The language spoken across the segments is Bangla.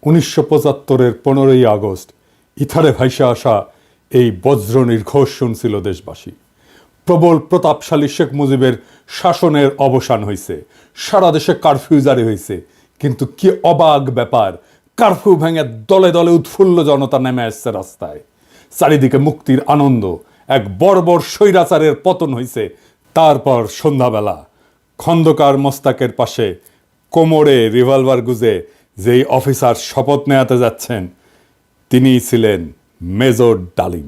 1975-এর 15ই আগস্ট ইথারে ভাইসে আসা এই বজ্র নির্ঘোষ শুনছিল দেশবাসী। প্রবল প্রতাপশালী শেখ মুজিবের শাসনের অবসান হয়েছে, সারা দেশে কারফিউ জারি হয়েছে। কিন্তু কি অবাক ব্যাপার, কারফিউ ভেঙে দলে দলে উৎফুল্ল জনতা নেমে আসছে রাস্তায়। চারিদিকে মুক্তির আনন্দ, এক বর্বর স্বৈরাচারের পতন হয়েছে। তারপর সন্ধ্যাবেলা খন্দকার মোস্তাকের পাশে কোমরে রিভলভার গুজে যেই অফিসার শপথ নেওয়াতে যাচ্ছেন তিনিই ছিলেন মেজর ডালিম।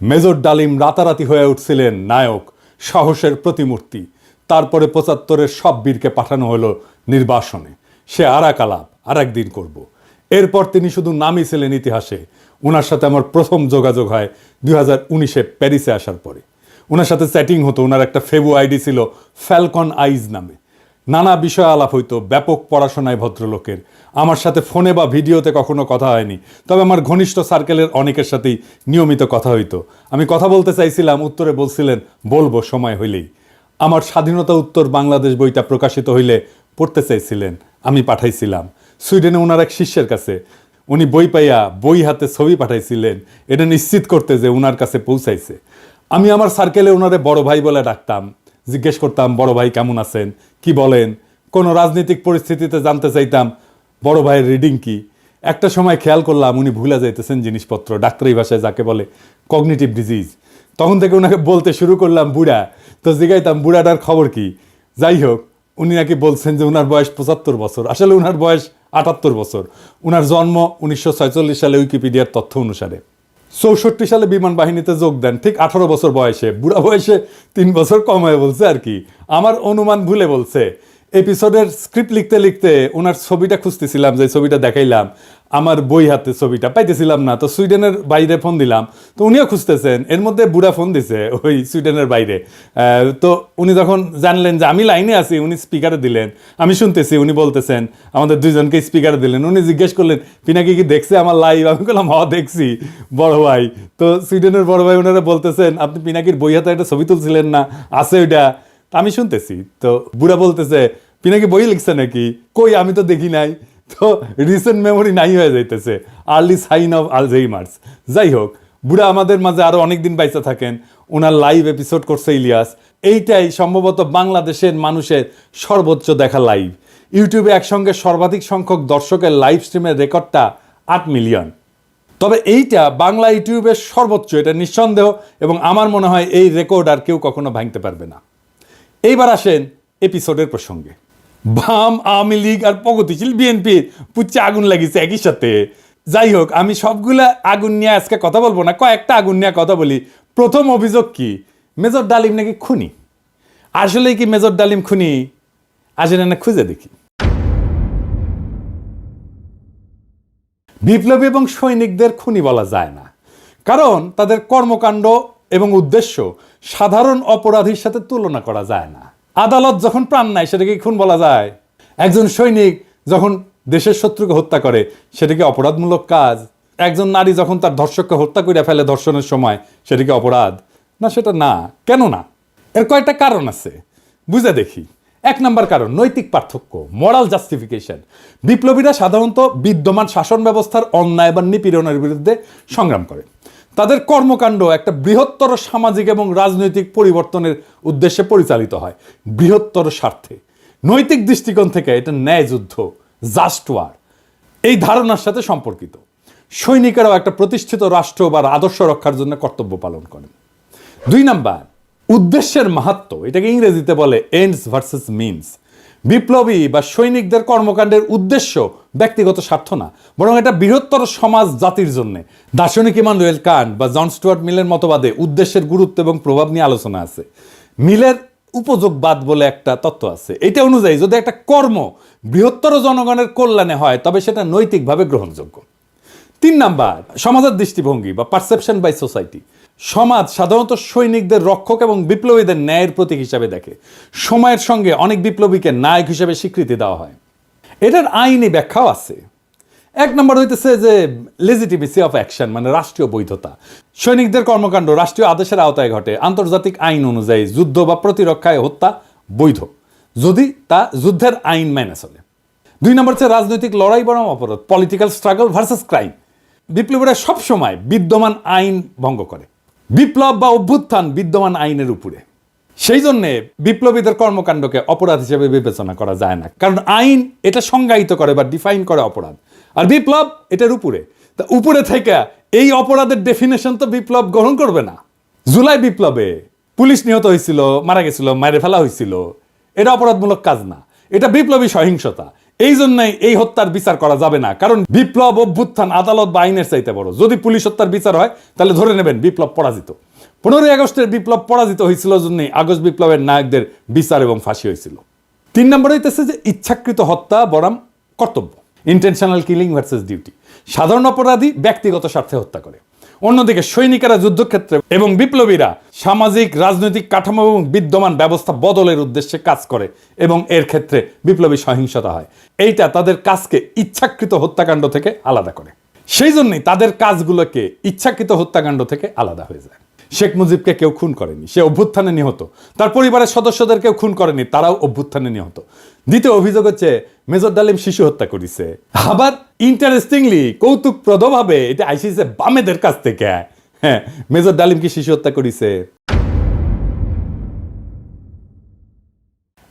মেজর ডালিম রাতারাতি হয়ে উঠছিলেন নায়ক, সাহসের প্রতিমূর্তি। তারপরে 75-এর সব বীরকে পাঠানো হলো নির্বাসনে। সে আর এক আলাপ, আর একদিন করব। এরপর তিনি শুধু নামই ছিলেন ইতিহাসে। ওনার সাথে আমার প্রথম যোগাযোগ হয় 2019-এ প্যারিসে আসার পরে। ওনার সাথে চ্যাটিং হতো। ওনার একটা ফেবু আইডি ছিল ফ্যালকন আইজ নামে। নানা বিষয় আলাপ হইতো, ব্যাপক পড়াশোনায় ভদ্রলোকের। আমার সাথে ফোনে বা ভিডিওতে কখনো কথা হয়নি, তবে আমার ঘনিষ্ঠ সার্কেলের অনেকের সাথেই নিয়মিত কথা হইতো। আমি কথা বলতে চাইছিলাম, উত্তরে বলছিলেন বলবো সময় হইলেই। আমার স্বাধীনতা উত্তর বাংলাদেশ বইটা প্রকাশিত হইলে পড়তে চাইছিলেন, আমি পাঠাইছিলাম সুইডেনে ওনার এক শিষ্যের কাছে। উনি বই পাইয়া বই হাতে ছবি পাঠাইছিলেন, এটা নিশ্চিত করতে যে ওনার কাছে পৌঁছাইছে। আমি আমার সার্কেলে ওনারে বড় ভাই বলে ডাকতাম। জিজ্ঞেস করতাম, বড় ভাই কেমন আছেন, কি বলেন। কোনো রাজনৈতিক পরিস্থিতিতে জানতে চাইতাম বড় ভাইয়ের রিডিং কি। একটা সময় খেয়াল করলাম উনি ভুলে যাইতেছেন জিনিসপত্র, ডাক্তারি ভাষায় যাকে বলে কগনিটিভ ডিজিজ। তখন থেকে ওনাকে বলতে শুরু করলাম বুড়া। তো জিগাইতাম বুড়াটার খবর কি। যাই হোক, উনি নাকি বলছেন যে ওনার বয়স 75 বছর, আসলে ওনার বয়স 78 বছর। ওনার জন্ম 1946 সালে উইকিপিডিয়ার তথ্য অনুসারে। 64 সালে বিমান বাহিনীতে যোগ দেন, ঠিক 18 বছর বয়সে। বুড়া বয়সে 3 বছর কম হয়ে বলছে আর কি, আমার অনুমান ভুলে বলছে। এপিসোডের স্ক্রিপ্ট লিখতে লিখতে ওনার ছবিটা খুঁজতেছিলাম, যে ছবিটা দেখাইলাম আমার বই হাতে, ছবিটা পাইতেছিলাম না। তো সুইডেনের বাইরে ফোন দিলাম, তো উনিও খুঁজতেছেন। এর মধ্যে বুড়া ফোন দিছে ওই সুইডেনের বাইরে। তো উনি যখন জানলেন যে আমি লাইনে আছি, উনি স্পিকারে দিলেন, আমি শুনতেছি। উনি বলতেছেন, আমাদের দুইজনকে স্পিকারে দিলেন। উনি জিজ্ঞেস করলেন পিনাকি কি দেখছে আমার লাইভ। আমি বললাম হ দেখছি বড় ভাই। তো সুইডেনের বড় ভাই ওনারা বলতেছেন, আপনি পিনাকির বই হাতে একটা ছবি তুলছিলেন না, আছে ওইটা। আমি শুনতেছি। তো বুড়া বলতেছে, পিনাকি বই লিখছে নাকি, কই আমি তো দেখি নাই। তো রিসেন্ট মেমোরি নাই হয়ে যাইতেছে, আর্লি সাইন অফ আলঝেইমার্স। যাই হোক, বুড়া আমাদের মাঝে আরো অনেকদিন বাইচা থাকেন। ওনার লাইভ এপিসোড করছে ইলিয়াস। এইটাই সম্ভবত বাংলাদেশের মানুষের সর্বোচ্চ দেখা লাইভ। ইউটিউবে একসঙ্গে সর্বাধিক সংখ্যক দর্শকের লাইভ স্ট্রিমের রেকর্ডটা 8 মিলিয়ন। তবে এইটা বাংলা ইউটিউবের সর্বোচ্চ, এটা নিঃসন্দেহ। এবং আমার মনে হয় এই রেকর্ড আর কেউ কখনো ভাঙতে পারবে না। এইবার আসেন এপিসোডের প্রসঙ্গে। বাম, আওয়ামী লীগ আর প্রগতিশীল বিএনপির পুচ্ছে আগুন লাগিয়েছে একই সাথে। যাই হোক, আমি সবগুলা আগুন নিয়ে আজকে কথা বলবো না, কয়েকটা আগুন নিয়ে কথা বলি। প্রথম অভিযোগ কি, মেজর ডালিম নাকি খুনি। আসলেই কি মেজর ডালিম খুনি? আসলে না, খুঁজে দেখি। বিপ্লবী এবং সৈনিকদের খুনি বলা যায় না, কারণ তাদের কর্মকাণ্ড এবং উদ্দেশ্য সাধারণ অপরাধীর সাথে তুলনা করা যায় না। আদালত যখন প্রাণ নেয় সেটাকে খুন বলা যায়? একজন সৈনিক যখন দেশের শত্রুকে হত্যা করে সেটাকে অপরাধমূলক কাজ? একজন নারী যখন তার ধর্ষককে হত্যা করে ফেলে ধর্ষণের সময়, সেটাকে অপরাধ না? সেটা না। কেন না? এর কয়েকটা কারণ আছে, বুঝে দেখি। 1 নম্বর কারণ, নৈতিক পার্থক্য, মোরাল জাস্টিফিকেশন। বিপ্লবীরা সাধারণত বিদ্যমান শাসন ব্যবস্থার অন্যায় বা নিপীড়নের বিরুদ্ধে সংগ্রাম করে। তাদের কর্মকাণ্ড একটা বৃহত্তর সামাজিক এবং রাজনৈতিক পরিবর্তনের উদ্দেশ্যে পরিচালিত হয়, বৃহত্তর স্বার্থে। নৈতিক দৃষ্টিকোণ থেকে এটা ন্যায় যুদ্ধ, জাস্ট ওয়ার, এই ধারণার সাথে সম্পর্কিত। সৈনিকেরাও একটা প্রতিষ্ঠিত রাষ্ট্র বা আদর্শ রক্ষার জন্য কর্তব্য পালন করেন। 2 নাম্বার, উদ্দেশ্যের মাহাত্ম্য। এটাকে ইংরেজিতে বলে এন্ডস ভার্সেস মিনস। বিপ্লবী বা সৈনিকদের কর্মকাণ্ডের উদ্দেশ্য ব্যক্তিগত স্বার্থ না, বরং এটা বৃহত্তর সমাজ জাতির জন্য। দার্শনিক ইমানুয়েল কান্ট বা জন স্টুয়ার্ট মিলের মতবাদে উদ্দেশ্যের গুরুত্ব এবং প্রভাব নিয়ে আলোচনা আছে। মিলের উপযোগবাদ বলে একটা তত্ত্ব আছে। এটা অনুযায়ী যদি একটা কর্ম বৃহত্তর জনগণের কল্যাণে হয় তবে সেটা নৈতিকভাবে গ্রহণযোগ্য। 3 নাম্বার, সমাজের দৃষ্টিভঙ্গি বা পারসেপশন বাই সোসাইটি। সমাজ সাধারণত সৈনিকদের রক্ষক এবং বিপ্লবীদের ন্যায়ের প্রতীক হিসাবে দেখে। সময়ের সঙ্গে অনেক বিপ্লবীকে নায়ক হিসেবে স্বীকৃতি দেওয়া হয়। এটার আইনি ব্যাখ্যাও আছে। 1 নম্বর হইতেছে যে লেজিটিমেসি অফ অ্যাকশন, মানে রাষ্ট্রীয় বৈধতা। সৈনিকদের কর্মকাণ্ড রাষ্ট্রীয় আদেশের আওতায় ঘটে। আন্তর্জাতিক আইন অনুযায়ী যুদ্ধ বা প্রতিরক্ষায় হত্যা বৈধ, যদি তা যুদ্ধের আইন মেনে চলে। 2 নম্বর হচ্ছে রাজনৈতিক লড়াই বনাম অপরাধ, পলিটিক্যাল স্ট্রাগল ভার্সেস ক্রাইম। বিপ্লবীরা সবসময় বিদ্যমান আইন ভঙ্গ করে, বিপ্লব বা অভ্যুত্থান বিদ্যমান আইনের উপরে। সেই জন্যে বিপ্লবীদের কর্মকাণ্ডকে অপরাধ হিসেবে বিবেচনা করা যায় না, কারণ আইন এটা সংজ্ঞায়িত করে বা ডিফাইন করে অপরাধ, আর বিপ্লব এটার উপরে। তা উপরে থেকে এই অপরাধের ডেফিনেশন তো বিপ্লব গ্রহণ করবে না। জুলাই বিপ্লবে পুলিশ নিহত হয়েছিল, মারা গেছিল, মারে ফেলা হয়েছিল, এটা অপরাধমূলক কাজ না, এটা বিপ্লবী সহিংসতা। এই জন্যই এই হত্যার বিচার করা যাবে না, কারণ বিপ্লব অভ্যুত্থান আদালত বা আইনের চাইতে বড়। যদি পুলিশ হত্যার বিচার হয় তাহলে ধরে নেবেন বিপ্লব পরাজিত। 15ই আগস্টের বিপ্লব পরাজিত হয়েছিল জন্যই আগস্ট বিপ্লবের নায়কদের বিচার এবং ফাঁসি হয়েছিল। 3 নম্বরে হইতেছে যে ইচ্ছাকৃত হত্যা বনাম কর্তব্য, ইন্টেনশনাল কিলিং ভার্সেস ডিউটি। সাধারণ অপরাধী ব্যক্তিগত স্বার্থে হত্যা করে, অন্যদিকে সৈনিকেরা যুদ্ধক্ষেত্রে এবং বিপ্লবীরা সামাজিক রাজনৈতিক কাঠামো এবং বিদ্যমান ব্যবস্থা বদলের উদ্দেশ্যে কাজ করে এবং এর ক্ষেত্রে বিপ্লবী সহিংসতা হয়। এইটা তাদের কাজকে ইচ্ছাকৃত হত্যাকাণ্ড থেকে আলাদা করে। সেই জন্যই তাদের কাজগুলোকে ইচ্ছাকৃত হত্যাকাণ্ড থেকে আলাদা হয়ে যায়। শেখ মুজিবকে কেউ খুন করেনি, সে অভ্যুত্থানে নিহত। তার পরিবারের সদস্যদের কেউ খুন করেনি, তারাও অভ্যুত্থানে নিহত। দ্বিতীয় অভিযোগ হচ্ছে মেজর ডালিম শিশু হত্যা করেছে। আবার ইন্টারেস্টিংলি কৌতুকপ্রদভাবে এটা আইসিছে বামেদের কাছ থেকে। হ্যাঁ, মেজর ডালিম কি শিশু হত্যা করেছে?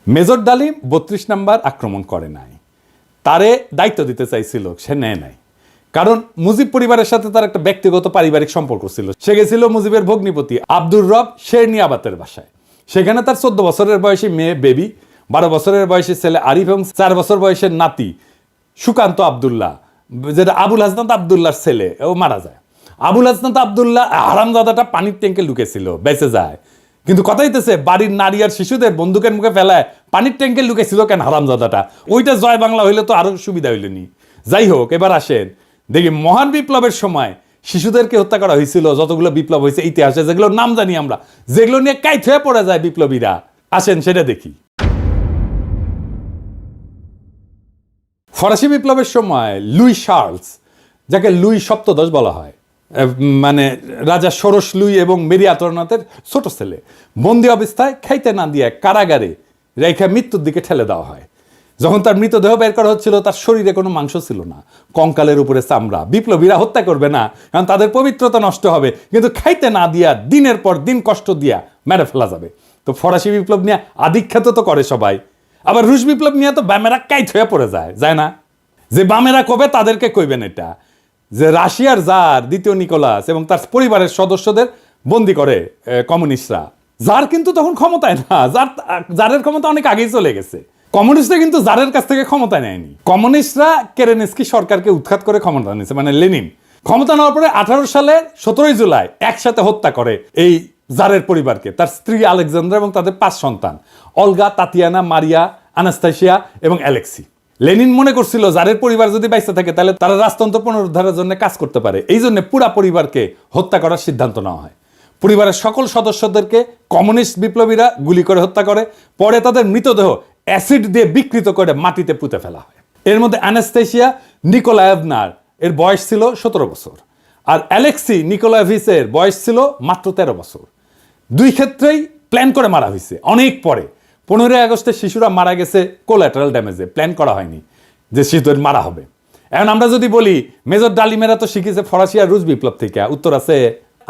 মেজর ডালিম 32 নাম্বার আক্রমণ করে নাই, তারে দায়িত্ব দিতে চাইছিল, সে নেয় নাই। কারণ মুজিব পরিবারের সাথে তার একটা ব্যক্তিগত পারিবারিক সম্পর্ক ছিল। সে গেছিল মুজিবের ভগ্নিপতি আব্দুর রব শেরনিয়াবাতের বাসায়। সেখানে তার 14 বছরের বয়সী মেয়ে বেবি, 12 বছরের বয়সী ছেলে আরিফ এবং 4 বছর বয়সের নাতি সুকান্ত আবদুল্লাহ, যেটা আবুল হাসনাত আবদুল্লাহর ছেলে, ও মারা যায়। আবুল হাসনাত আবদুল্লাহ হারামজাদাটা পানির ট্যাঙ্কে লুকেছিল, বেঁচে যায়। কিন্তু কথা হইতেছে বাড়ির নারী আর শিশুদের বন্দুকের মুখে ফেলায় পানির ট্যাঙ্কে লুকেছিল কেন হারামজাদাটা? ওইটা জয় বাংলা হইলে তো আরো সুবিধা হইলেনি। যাই হোক, এবার আসেন দেখি মহান বিপ্লবের সময় শিশুদেরকে হত্যা করা হয়েছিল যতগুলো বিপ্লব হয়েছে ইতিহাসে, যেগুলোর নাম জানি আমরা, যেগুলো নিয়ে কাইত হয়ে পড়ে যায় বিপ্লবীরা। আসেন সেটা দেখি। ফরাসি বিপ্লবের সময় লুই শার্লস, যাকে লুই সপ্তদশ বলা হয়, মানে রাজা ষোড়শ লুই এবং মেরি আন্তোয়ানেটের ছোট ছেলে, বন্দি অবস্থায় খাইতে না দিয়ে কারাগারে রেখে মৃত্যুর দিকে ঠেলে দেওয়া হয়। যখন তার মৃতদেহ বের করা হচ্ছিল, তার শরীরে কোনো মাংস ছিল না, কঙ্কালের উপরে চামড়া। বিপ্লবীরা হত্যা করবে না, কারণ তাদের পবিত্রতা নষ্ট হবে, কিন্তু খাইতে না দিয়া দিনের পর দিন কষ্ট দিয়া মেরে ফেলা যাবে। তো ফরাসি বিপ্লব নিয়ে আধিখ্যাত তো করে সবাই। আবার রুশ বিপ্লব নিয়ে তো বামেরা কাইত হয়ে পড়ে যায় না? যে বামেরা কবে তাদেরকে কইবেন এটা, যে রাশিয়ার জার দ্বিতীয় নিকোলাস এবং তার পরিবারের সদস্যদের বন্দি করে কমিউনিস্টরা। জার কিন্তু তখন ক্ষমতায় না, জারের ক্ষমতা অনেক আগেই চলে গেছে। কমিউনিস্টরা কিন্তু জারের কাছ থেকে ক্ষমতা নেয়নি। কমিউনিস্টরা কেরেনস্কি সরকারকে উৎখাত করে ক্ষমতা নিয়েছে, মানে লেনিন। ক্ষমতা নেওয়ার পরে 18 সালে 17 জুলাই একসাথে হত্যা করে এই জারের পরিবারকে, তার স্ত্রী আলেকজান্দ্রা এবং তাদের 5 সন্তান, অলগা, তাতিয়ানা, মারিয়া, আনাস্তাসিয়া এবং অ্যালেক্সি। লেনিন মনে করছিল জারের পরিবার যদি বাইসে থাকে তাহলে তারা রাজতন্ত্র পুনরুদ্ধারের জন্য কাজ করতে পারে। এই জন্য পুরা পরিবারকে হত্যা করার সিদ্ধান্ত নেওয়া হয়। পরিবারের সকল সদস্যদেরকে কমিউনিস্ট বিপ্লবীরা গুলি করে হত্যা করে। পরে তাদের মৃতদেহ অ্যাসিড দিয়ে বিকৃত করে মাটিতে পুঁতে ফেলা হয়। এর মধ্যে আনাস্তাসিয়া নিকোলায়েভনার এর বয়স ছিল 17 বছর, আর অ্যালেক্সি নিকোলায়েভিচের বয়স ছিল মাত্র 13 বছর। দুই ক্ষেত্রেই প্ল্যান করে মারা হয়েছে অনেক পরে। 15ই আগস্টে শিশুরা মারা গেছে কোল্যাটারাল ড্যামেজে, প্ল্যান করা হয়নি যে শিশুদের মারা হবে। এখন আমরা যদি বলি মেজর ডালিমেরা তো শিখেছে ফরাসি আর রুশ বিপ্লব থেকে, উত্তর আছে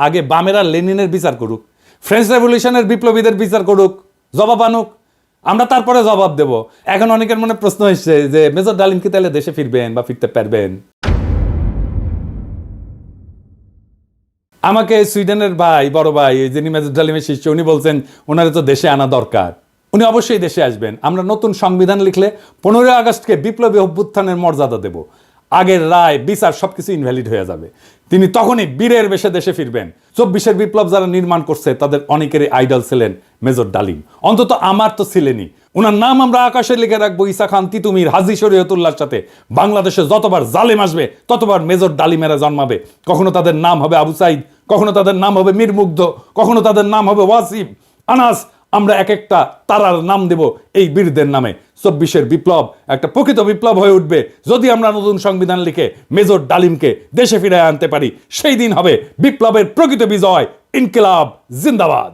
আগে বামেরা লেনিনের বিচার করুক, ফ্রেঞ্চ রেভলিউশনের বিপ্লবীদের বিচার করুক, জবাব আনুক, আমরা তারপরে জবাব দেব। এখন অনেকের মনে প্রশ্ন এসছে যে মেজর ডালিম কি তাহলে দেশে ফিরবেন বা ফিরতে পারবেন? আমাকে সুইডেনের ভাই, বড় ভাই, যিনি মেজর ডালিমের শিষ্য, উনি বলছেন ওনারা তো দেশে আনা দরকার, উনি অবশ্যই দেশে আসবেন। আমরা নতুন সংবিধান লিখলে 15ই আগস্টকে বিপ্লবী অভ্যুত্থানের মর্যাদা দেব। আগের রায় বিচার সবকিছু ইনভ্যালিড হয়ে যাবে। তিনি তখনই বীরের বেশে দেশে ফিরবেন। 24-এর বিপ্লব যারা নির্মাণ করছে তাদের অনেকেরই আইডল ছিলেন মেজর ডালিম, অন্তত আমার তো ছিলেনই। ওনার নাম আমরা আকাশে লিখে রাখবো ঈসা খান তিতুমির, হাজী শরীয়তুল্লাহর সাথে। বাংলাদেশে যতবার জালেম আসবে ততবার মেজর ডালিমেরা জন্মাবে। কখনো তাদের নাম হবে আবু সাইদ, কখনো তাদের নাম হবে মীর মুগ্ধ, কখনো তাদের নাম হবে ওয়াসিম, আনাস। আমরা এক একটা তারার নাম দেব এই বীরদের নামে। 24-এর বিপ্লব একটা প্রকৃত বিপ্লব হয়ে উঠবে যদি আমরা নতুন সংবিধান লিখে মেজর ডালিমকে দেশে ফিরে আনতে পারি। সেই দিন হবে বিপ্লবের প্রকৃত বিজয়। ইনকিলাব জিন্দাবাদ।